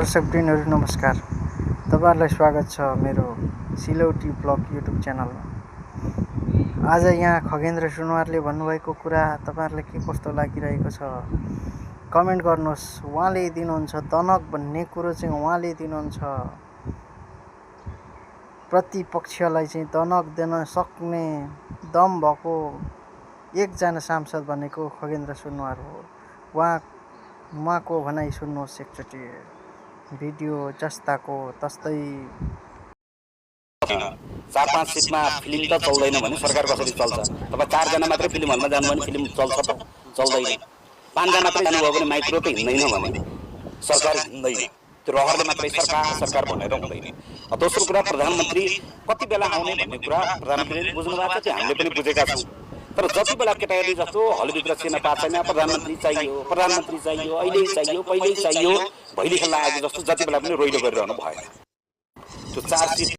दर्शकवृन्दहरू नमस्कार। तपाईहरुलाई स्वागत छ मेरो सिलौटी ब्लग युट्युब च्यानलमा। आज यहाँ खगेन्द्र सुनवारले भन्नुभएको कुरा तपाईहरुलाई के कस्तो लागिरहेको छ कमेन्ट गर्नुहोस्। उहाँले दिनुहुन्छ दनक भन्ने कुरो चाहिँ उहाँले दिनुहुन्छ प्रतिपक्षलाई चाहिँ दनक दिन सक्ने दम भएको एकजना सांसद भनेको खगेन्द्र सुनवार हो। उहाँको भनाइ सुन्नुहोस् एकचोटि। भिडियो जस्ताको तस्तै। 4-5 सिटमा फिल्म त चल्दैन भने सरकार कसरी चल्छ? तपाईं 4 जना मात्रै फिल्म हलमा जानु भने फिल्म चल्छ त? चल्दैन। 5 जना मात्रै जानुभयो भने माइक्रो त हिँड्दैन भने सरकार हिँड्दैन। त्यो रहरले मात्रै सरकार भनेर हुँदैन। दोस्रो कुरा, प्रधानमन्त्री कति बेला आउने भन्ने कुरा प्रधानमन्त्रीले बुझ्नु भएको छ, हामीले पनि बुझेका छौं। तर जति बेला केटाकेटी जस्तो हलभित्र छिर्न पाएको छैन, प्रधानमन्त्री चाहियो, अहिले चाहियो, पहिल्यै चाहियो, भैली खेल्न आएको जस्तो जति बेला पनि रोइलो गरिरहनु भएन। त्यो 4 सिट